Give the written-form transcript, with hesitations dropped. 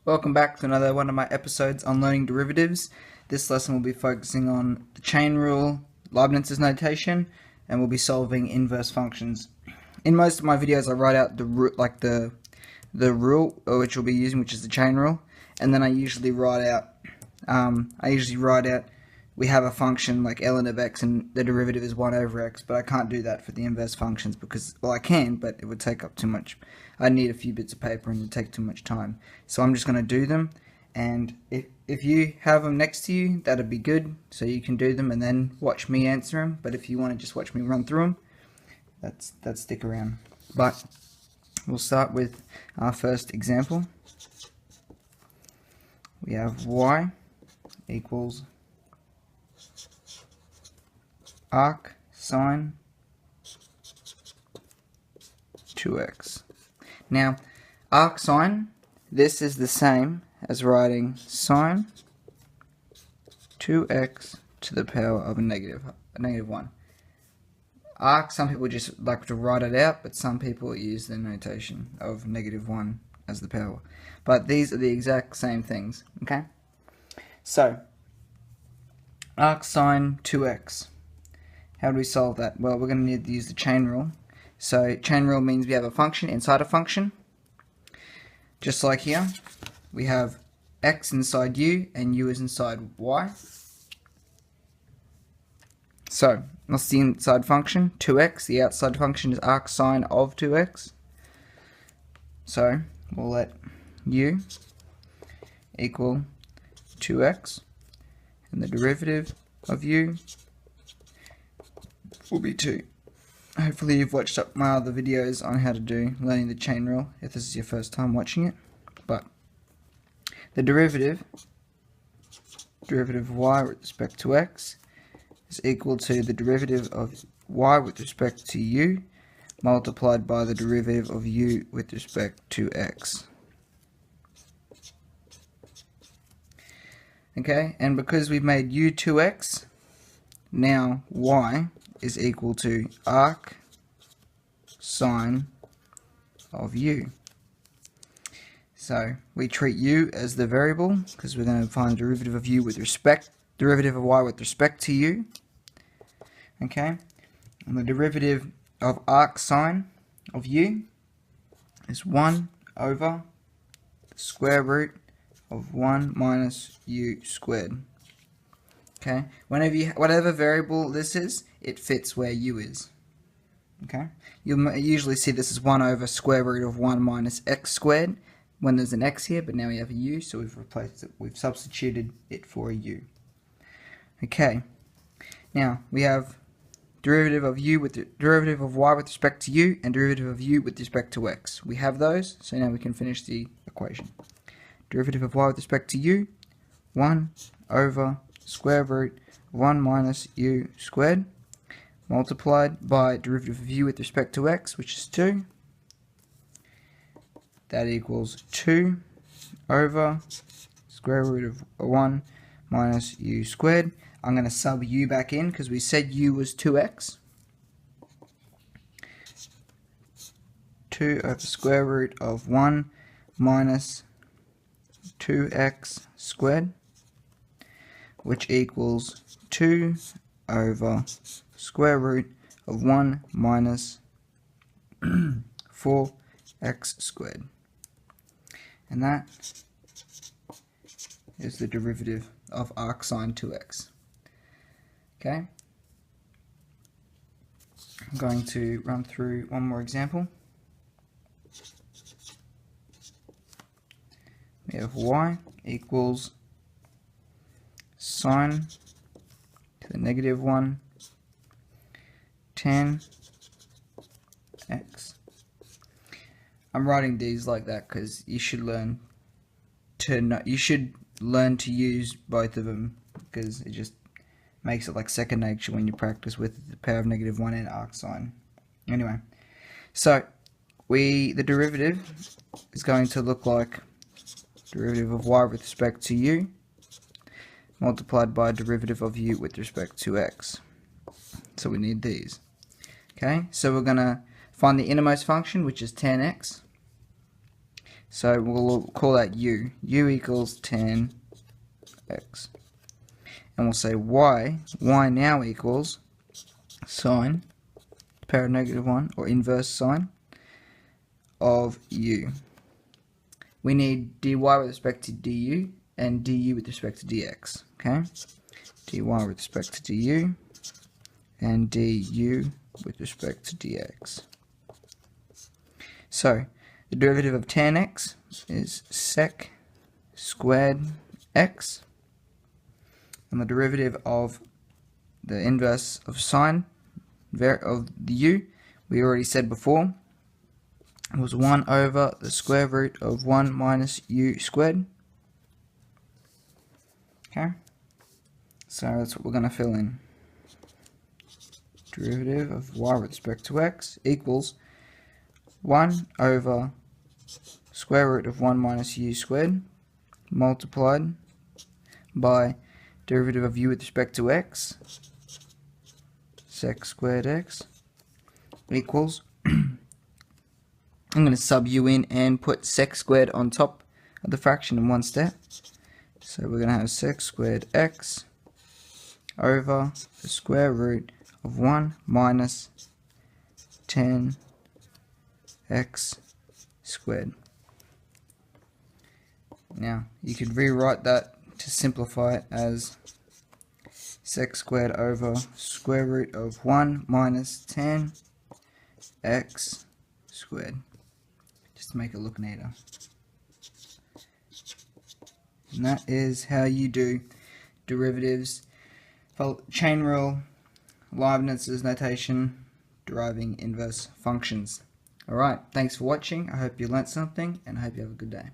Welcome back to another one of my episodes on learning derivatives. This lesson will be focusing on the chain rule, Leibniz's notation, and we'll be solving inverse functions. In most of my videos I write out the rule which we'll be using, which is the chain rule, and then I usually write out we have a function like ln of x and the derivative is 1 over x, but I can't do that for the inverse functions because, well, I can, but it would take up too much. I'd need a few bits of paper and it would take too much time. So I'm just going to do them, and if you have them next to you, that'd be good, so you can do them and then watch me answer them. But if you want to just watch me run through them, that's stick around. But we'll start with our first example. We have y equals arc sine 2x. Now, arc sine, this is the same as writing sine 2x to the power of a negative 1. Arc, some people just like to write it out, but some people use the notation of negative 1 as the power. But these are the exact same things, okay? So, arc sine 2x. How do we solve that? Well, we're going to need to use the chain rule. So chain rule means we have a function inside a function. Just like here, we have x inside u and u is inside y. So, what's the inside function? 2x. The outside function is arc sine of 2x. So, we'll let u equal 2x, and the derivative of u will be 2. Hopefully you've watched up my other videos on how to do learning the chain rule if this is your first time watching it. But the derivative of y with respect to x is equal to the derivative of y with respect to u multiplied by the derivative of u with respect to x. Okay, and because we've made u 2x, now y is equal to arc sine of u. So we treat u as the variable because we're going to find the derivative of y with respect to u. Okay, and the derivative of arc sine of u is 1 over the square root of 1 minus u squared. Okay, whatever variable this is, it fits where u is. Okay, you'll usually see this as 1 over square root of 1 minus x squared when there's an x here, but now we have a u, so we've replaced it, we've substituted it for a u. Okay, now we have derivative of u with the derivative of y with respect to u and derivative of u with respect to x. We have those, so now we can finish the equation. Derivative of y with respect to u, 1 over square root 1 minus u squared multiplied by derivative of u with respect to x, which is 2. That equals 2 over square root of 1 minus u squared. I'm going to sub u back in because we said u was 2x. 2 over square root of 1 minus 2x squared, which equals 2 over square root of 1 minus 4x squared. And that is the derivative of arc sine 2x. Okay? I'm going to run through one more example. We have y equals sine to the negative 1 tan x. I'm writing these like that because you should learn to use both of them because it just makes it like second nature when you practice with the power of negative 1 and arc sine. Anyway, so the derivative is going to look like derivative of y with respect to u multiplied by derivative of u with respect to x. So we need these. Okay, so we're going to find the innermost function, which is tan x. So we'll call that u. U equals tan x. And we'll say y now equals sine, power of -1, or inverse sine of u. We need dy with respect to du and du with respect to dx. Okay? dy with respect to du and du with respect to dx. So, the derivative of tan x is sec squared x, and the derivative of the inverse of sine of the u, we already said before, was 1 over the square root of 1 minus u squared. Okay, so that's what we're going to fill in. Derivative of y with respect to x equals 1 over square root of 1 minus u squared multiplied by derivative of u with respect to x, sec squared x, equals I'm going to sub u in and put sec squared on top of the fraction in one step. So we're going to have sec squared x over the square root of 1 minus tan x squared. Now you could rewrite that to simplify it as sec squared over square root of 1 minus tan x squared, just to make it look neater. And that is how you do derivatives, chain rule, Leibniz's notation, deriving inverse functions. Alright, thanks for watching. I hope you learnt something, and I hope you have a good day.